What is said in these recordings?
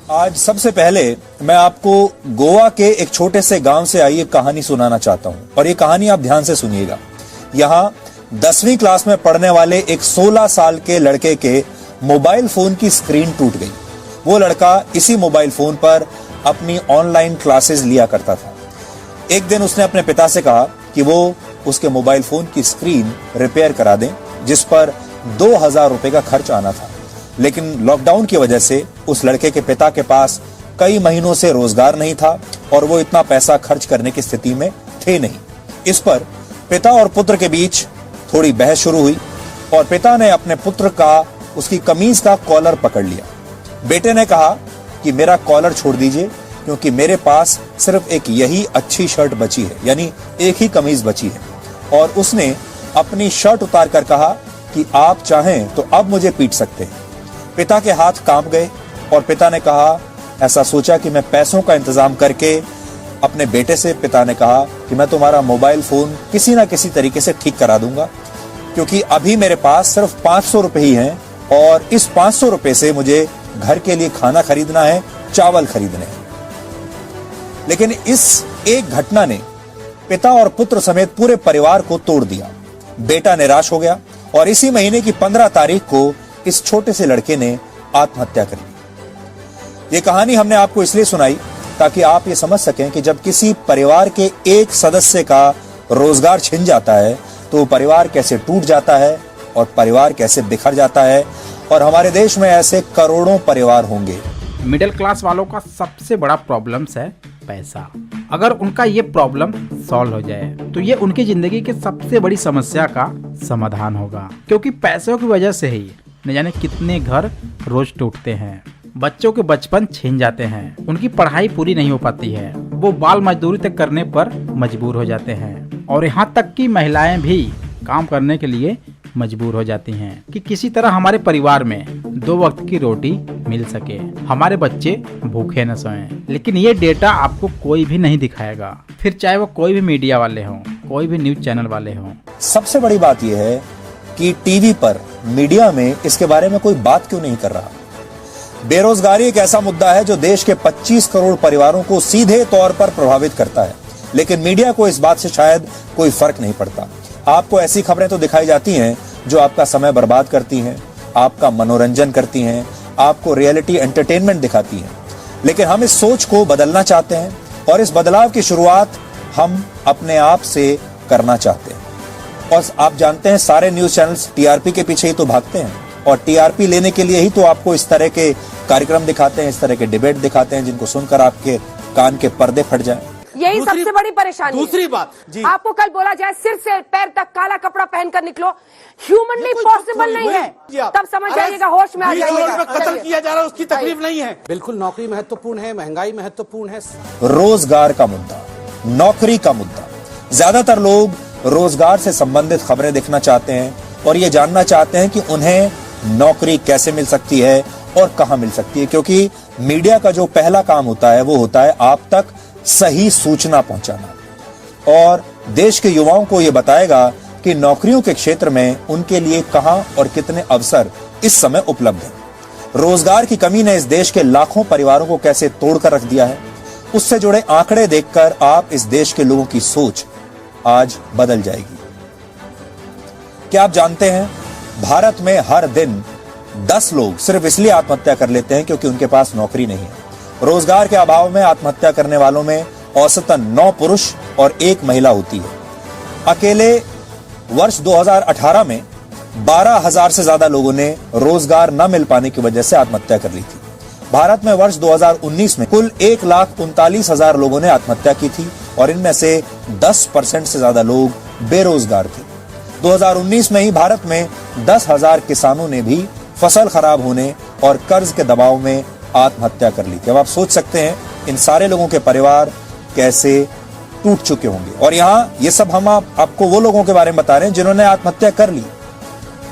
आज सबसे पहले मैं आपको गोवा के एक छोटे से गांव से आई एक कहानी सुनाना चाहता हूं और ये कहानी आप ध्यान से सुनिएगा। यहाँ 10वीं क्लास में पढ़ने वाले एक 16 साल के लड़के के मोबाइल फोन की स्क्रीन टूट गई। वो लड़का इसी मोबाइल फोन पर अपनी ऑनलाइन क्लासेस लिया करता था। एक दिन उसने अपने पिता से कहा कि वो उसके मोबाइल फोन की स्क्रीन रिपेयर करा दें, जिस पर 2000 रुपए का खर्च आना था। लेकिन लॉकडाउन की वजह से उस लड़के के पिता के पास कई महीनों से रोजगार नहीं था और वो इतना पैसा खर्च करने की स्थिति में थे नहीं। इस पर पिता और पुत्र के बीच थोड़ी बहस शुरू हुई और पिता ने अपने पुत्र का उसकी कमीज का कॉलर पकड़ लिया। बेटे ने कहा कि मेरा कॉलर छोड़ दीजिए क्योंकि मेरे पास सिर्फ एक यही अच्छी शर्ट बची है, यानी एक ही कमीज बची है। और उसने अपनी शर्ट उतार कर कहा कि आप चाहें तो अब मुझे पीट सकते हैं। पिता के हाथ कांप गए और पिता ने कहा, ऐसा सोचा कि मैं पैसों का इंतजाम करके अपने बेटे से पिता ने कहा कि मैं तुम्हारा मोबाइल फोन किसी ना किसी तरीके से ठीक करा दूंगा क्योंकि अभी मेरे पास सिर्फ 500 रुपए ही हैं और इस 500 रुपए से मुझे घर के लिए खाना खरीदना है, चावल खरीदने हैं। लेकिन इस एक घटना ने पिता और पुत्र समेत पूरे परिवार को तोड़ दिया। बेटा निराश हो गया और इसी महीने की 15 तारीख को इस छोटे से लड़के ने आत्महत्या कर ली। ये कहानी हमने आपको इसलिए सुनाई ताकि आप ये समझ सकें कि जब किसी परिवार के एक सदस्य का रोजगार छिन जाता है तो परिवार कैसे टूट जाता है और परिवार कैसे बिखर जाता है। और हमारे देश में ऐसे करोड़ों परिवार होंगे। मिडिल क्लास वालों का सबसे बड़ा प्रॉब्लम्स है पैसा। अगर उनका ये प्रॉब्लम सॉल्व हो जाए तो ये उनकी जिंदगी की सबसे बड़ी समस्या का समाधान होगा, क्योंकि पैसों की वजह से ही न जाने कितने घर रोज टूटते हैं, बच्चों के बचपन छीन जाते हैं, उनकी पढ़ाई पूरी नहीं हो पाती है, वो बाल मजदूरी तक करने पर मजबूर हो जाते हैं और यहाँ तक कि महिलाएं भी काम करने के लिए मजबूर हो जाती हैं कि किसी तरह हमारे परिवार में 2 वक्त की रोटी मिल सके, हमारे बच्चे भूखे न सोएं। लेकिन ये डेटा आपको कोई भी नहीं दिखाएगा, फिर चाहे वो कोई भी मीडिया वाले हों, कोई भी न्यूज चैनल वाले हों। सबसे बड़ी बात यह है कि टीवी पर, मीडिया में इसके बारे में कोई बात क्यों नहीं कर रहा। बेरोजगारी एक ऐसा मुद्दा है जो देश के 25 करोड़ परिवारों को सीधे तौर पर प्रभावित करता है, लेकिन मीडिया को इस बात से शायद कोई फर्क नहीं पड़ता। आपको ऐसी खबरें तो दिखाई जाती हैं जो आपका समय बर्बाद करती हैं, आपका मनोरंजन करती हैं, आपको रियलिटी एंटरटेनमेंट दिखाती हैं। लेकिन हम इस सोच को बदलना चाहते हैं और इस बदलाव की शुरुआत हम अपने आप से करना चाहते हैं। और आप जानते हैं सारे न्यूज चैनल्स टीआरपी के पीछे ही तो भागते हैं और टीआरपी लेने के लिए ही तो आपको इस तरह के कार्यक्रम दिखाते हैं, इस तरह के डिबेट दिखाते हैं जिनको सुनकर आपके कान के पर्दे फट जाएं। यही सबसे बड़ी परेशानी। दूसरी बात जी, आपको कल बोला जाए सिर से पैर तक काला कपड़ा पहनकर निकलो, ह्यूमनली पॉसिबल नहीं है, तब समझ जाइएगा, होश में आ जाइएगा। कत्ल किया जा रहा है उसकी तकलीफ नहीं है। बिल्कुल नौकरी महत्वपूर्ण है, महंगाई महत्वपूर्ण है, रोजगार का मुद्दा, नौकरी का मुद्दा। ज्यादातर लोग रोजगार से संबंधित खबरें देखना चाहते हैं और ये जानना चाहते हैं कि उन्हें नौकरी कैसे मिल सकती है और कहां मिल सकती है, क्योंकि मीडिया का जो पहला काम होता है वो होता है आप तक सही सूचना पहुंचाना और देश के युवाओं को यह बताएगा कि नौकरियों के क्षेत्र में उनके लिए कहां और कितने अवसर इस समय उपलब्ध हैं। रोजगार की कमी ने इस देश के लाखों परिवारों को कैसे तोड़कर रख दिया है, उससे जुड़े आंकड़े देखकर आप इस देश के लोगों की सोच आज बदल जाएगी। क्या आप जानते हैं भारत में हर दिन 10 लोग सिर्फ इसलिए आत्महत्या कर लेते हैं क्योंकि उनके पास नौकरी नहीं है। रोजगार के अभाव में आत्महत्या करने वालों में औसतन 9 पुरुष और 1 महिला होती है। अकेले वर्ष 2018 में 12,000 से ज्यादा लोगों ने रोजगार न मिल पाने की वजह से आत्महत्या कर ली थी। भारत में वर्ष 2019 में कुल 1,39,000 लोगों ने आत्महत्या की थी और इनमें से 10% से ज्यादा लोग बेरोजगार थे। 2019 में ही भारत में 10,000 किसानों ने भी फसल खराब होने और कर्ज के दबाव में आत्महत्या कर ली थी। अब आप सोच सकते हैं इन सारे लोगों के परिवार कैसे टूट चुके होंगे। और यहाँ ये सब हम आपको वो लोगों के बारे में बता रहे हैं जिन्होंने आत्महत्या कर ली।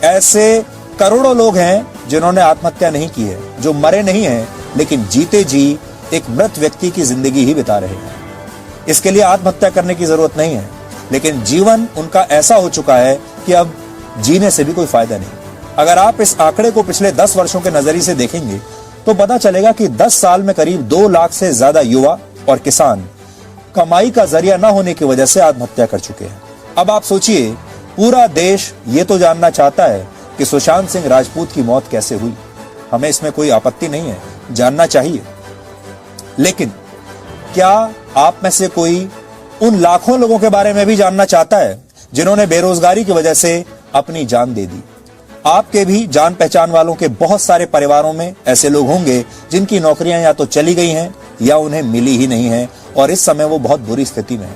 ऐसे करोड़ों लोग हैं जिन्होंने आत्महत्या नहीं की है, जो मरे नहीं हैं लेकिन जीते जी एक मृत व्यक्ति की जिंदगी ही बिता रहे हैं। इसके लिए आत्महत्या करने की जरूरत नहीं है, लेकिन जीवन उनका ऐसा हो चुका है कि अब जीने से भी कोई फायदा नहीं। अगर आप इस आंकड़े को पिछले 10 वर्षों के नजरिए से देखेंगे तो पता चलेगा कि 10 साल में करीब 2 लाख से ज्यादा युवा और किसान कमाई का जरिया न होने की वजह से आत्महत्या कर चुके हैं। अब आप सोचिए, पूरा देश ये तो जानना चाहता है कि सुशांत सिंह राजपूत की मौत कैसे हुई। हमें इसमें कोई आपत्ति नहीं है, जानना चाहिए। लेकिन क्या आप में से कोई उन लाखों लोगों के बारे में भी जानना चाहता है जिन्होंने बेरोजगारी की वजह से अपनी जान दे दी? आपके भी जान पहचान वालों के बहुत सारे परिवारों में ऐसे लोग होंगे जिनकी नौकरियां या तो चली गई हैं या उन्हें मिली ही नहीं है और इस समय वो बहुत बुरी स्थिति में है।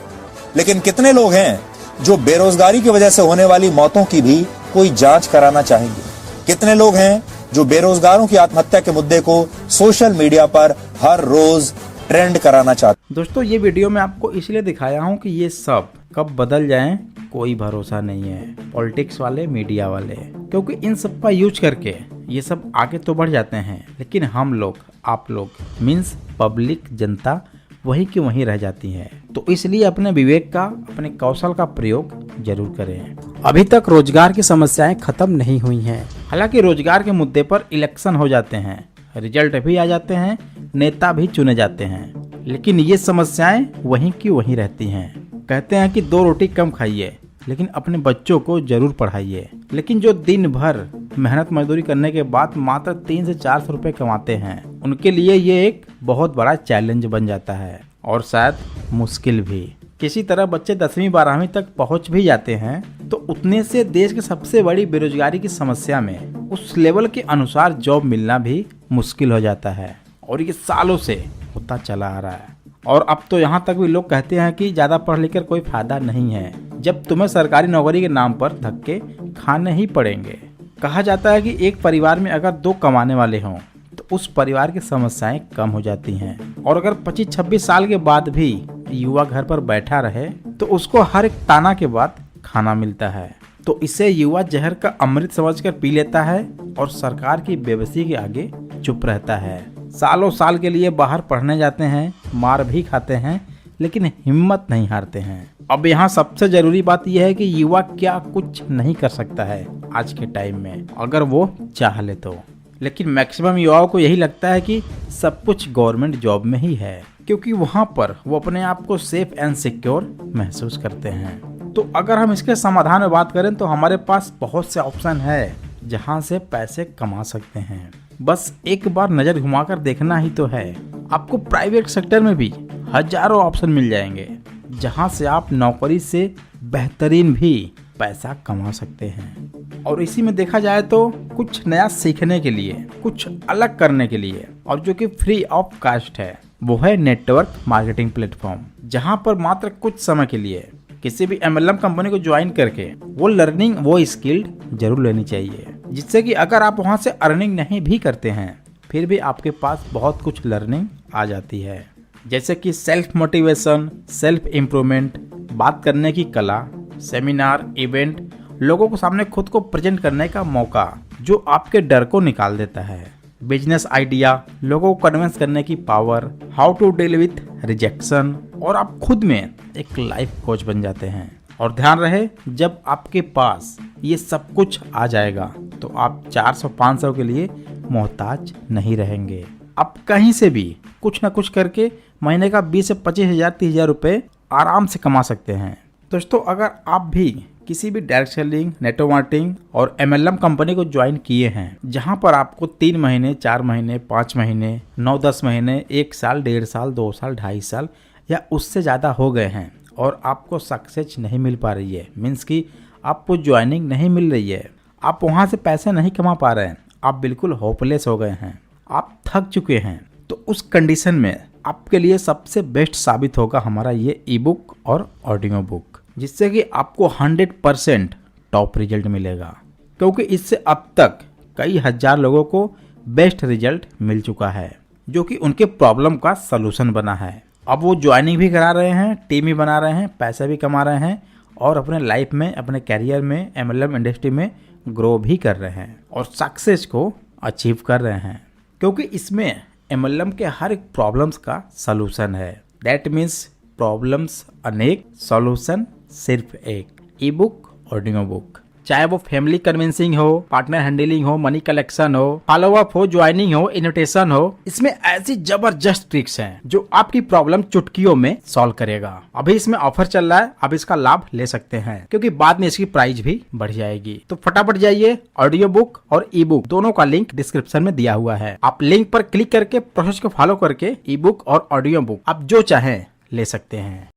लेकिन कितने लोग हैं जो बेरोजगारी की वजह से होने वाली मौतों की भी कोई जांच कराना चाहेंगे? कितने लोग हैं जो बेरोजगारों की आत्महत्या के मुद्दे को सोशल मीडिया पर हर रोज ट्रेंड कराना चाहते हैं? दोस्तों, ये वीडियो मैं आपको इसलिए दिखाया हूँ कि ये सब कब बदल जाएं कोई भरोसा नहीं है। पॉलिटिक्स वाले, मीडिया वाले, क्योंकि इन सब का यूज करके ये सब आगे तो बढ़ जाते हैं, लेकिन हम लोग, आप लोग मीन्स पब्लिक, जनता वहीं की वहीं रह जाती है। तो इसलिए अपने विवेक का, अपने कौशल का प्रयोग जरूर करें। अभी तक रोजगार की समस्याएं खत्म नहीं हुई हैं। हालांकि रोजगार के मुद्दे पर इलेक्शन हो जाते हैं, रिजल्ट भी आ जाते हैं, नेता भी चुने जाते हैं, लेकिन ये समस्याएं वहीं की वहीं रहती हैं। कहते हैं कि 2 रोटी कम खाइए, लेकिन अपने बच्चों को जरूर पढ़ाइए। लेकिन जो दिन भर मेहनत मजदूरी करने के बाद मात्र 300 से 400 रुपए कमाते हैं, उनके लिए ये एक बहुत बड़ा चैलेंज बन जाता है और शायद मुश्किल भी। किसी तरह बच्चे 10वीं 12वीं तक पहुंच भी जाते हैं तो उतने से देश की सबसे बड़ी बेरोजगारी की समस्या में उस लेवल के अनुसार जॉब मिलना भी मुश्किल हो जाता है। और ये सालों से होता चला आ रहा है। और अब तो यहाँ तक भी लोग कहते हैं कि ज़्यादा पढ़ लिख कर कोई फायदा नहीं है, जब तुम्हें सरकारी नौकरी के नाम पर धक्के खाने ही पड़ेंगे। कहा जाता है कि एक परिवार में अगर 2 कमाने वाले हों तो उस परिवार की समस्याएं कम हो जाती हैं। और अगर 25-26 साल के बाद भी युवा घर पर बैठा रहे तो उसको हर एक ताना के बाद खाना मिलता है। तो इसे युवा जहर का अमृत समझकर पी लेता है और सरकार की बेबसी के आगे चुप रहता है। सालों साल के लिए बाहर पढ़ने जाते हैं, मार भी खाते हैं, लेकिन हिम्मत नहीं हारते हैं। अब यहाँ सबसे जरूरी बात यह है कि युवा क्या कुछ नहीं कर सकता है आज के टाइम में, अगर वो चाह ले तो। लेकिन मैक्सिमम युवाओं को यही लगता है कि सब कुछ गवर्नमेंट जॉब में ही है, क्योंकि वहाँ पर वो अपने आप को सेफ एंड सिक्योर महसूस करते हैं। तो अगर हम इसके समाधान में बात करें तो हमारे पास बहुत से ऑप्शन है जहाँ से पैसे कमा सकते हैं। बस एक बार नजर घुमाकर देखना ही तो है। आपको प्राइवेट सेक्टर में भी हजारों ऑप्शन मिल जाएंगे जहां से आप नौकरी से बेहतरीन भी पैसा कमा सकते हैं। और इसी में देखा जाए तो कुछ नया सीखने के लिए, कुछ अलग करने के लिए, और जो कि फ्री ऑफ कॉस्ट है, वो है नेटवर्क मार्केटिंग प्लेटफॉर्म, जहां पर मात्र कुछ समय के लिए किसी भी MLM कंपनी को ज्वाइन करके वो लर्निंग, वो स्किल्ड जरूर लेनी चाहिए, जिससे कि अगर आप वहां से अर्निंग नहीं भी करते हैं फिर भी आपके पास बहुत कुछ लर्निंग आ जाती है। जैसे कि सेल्फ मोटिवेशन, सेल्फ इम्प्रूवमेंट, बात करने की कला, सेमिनार, इवेंट, लोगों को सामने खुद को प्रेजेंट करने का मौका जो आपके डर को निकाल देता है, बिजनेस आइडिया, लोगों को कन्विंस करने की power, how to deal with rejection, और आप खुद में एक लाइफ कोच बन जाते हैं। और ध्यान रहे, जब आपके पास ये सब कुछ आ जाएगा तो आप 400-500 के लिए मोहताज नहीं रहेंगे। आप कहीं से भी कुछ ना कुछ करके महीने का 20 से 25 हजार 30 हजार रुपये आराम से कमा सकते हैं। दोस्तों, अगर आप भी किसी भी डायरेक्ट सेलिंग, नेटवर्क मार्केटिंग और MLM कंपनी को ज्वाइन किए हैं जहां पर आपको 3 महीने, 4 महीने, 5 महीने, 9-10 महीने, 1 साल, 1.5 साल, 2 साल, 2.5 साल या उससे ज़्यादा हो गए हैं और आपको सक्सेस नहीं मिल पा रही है, मीन्स कि आपको ज्वाइनिंग नहीं मिल रही है, आप वहाँ से पैसे नहीं कमा पा रहे हैं, आप बिल्कुल होपलेस हो गए हैं, आप थक चुके हैं, तो उस कंडीशन में आपके लिए सबसे बेस्ट साबित होगा हमारा ये ई-बुक और ऑडियो बुक, जिससे कि आपको 100% टॉप रिजल्ट मिलेगा। क्योंकि इससे अब तक कई हजार लोगों को बेस्ट रिजल्ट मिल चुका है, जो कि उनके प्रॉब्लम का सलूशन बना है। अब वो ज्वाइनिंग भी करा रहे हैं, टीम भी बना रहे हैं, पैसा भी कमा रहे हैं और अपने लाइफ में, अपने कैरियर में, MLM इंडस्ट्री में ग्रो भी कर रहे हैं और सक्सेस को अचीव कर रहे हैं। क्योंकि इसमें MLM के हर एक प्रॉब्लम्स का सलूशन है। दैट मीन्स प्रॉब्लम्स अनेक, सॉल्यूशन सिर्फ एक। ई बुक, ऑडियो बुक। चाहे वो फैमिली कन्विंसिंग हो, पार्टनर हैंडलिंग हो, मनी कलेक्शन हो, फॉलो अप हो, ज्वाइनिंग हो, इन्विटेशन हो। इसमें ऐसी जबरदस्त ट्रिक्स हैं जो आपकी प्रॉब्लम चुटकियों में सॉल्व करेगा। अभी इसमें ऑफर चल रहा है, आप इसका लाभ ले सकते हैं क्योंकि बाद में इसकी प्राइस भी बढ़ जाएगी। तो फटाफट जाइए, ऑडियो बुक और ई बुक दोनों का लिंक डिस्क्रिप्शन में दिया हुआ है। आप लिंक पर क्लिक करके प्रोसेस को फॉलो करके ई बुक और ऑडियो बुक आप जो चाहें ले सकते हैं।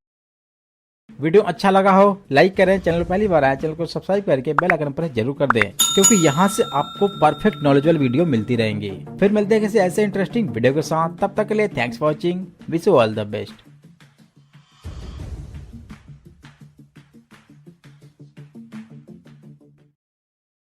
वीडियो अच्छा लगा हो लाइक करें, चैनल पहली बार आए चैनल को सब्सक्राइब करके बेल आइकन पर जरूर कर दें क्योंकि यहाँ से आपको परफेक्ट नॉलेजेबल वीडियो मिलती रहेंगी। फिर मिलते हैं किसी ऐसे इंटरेस्टिंग वीडियो के साथ, तब तक के लिए thanks for watching, wish you all the best.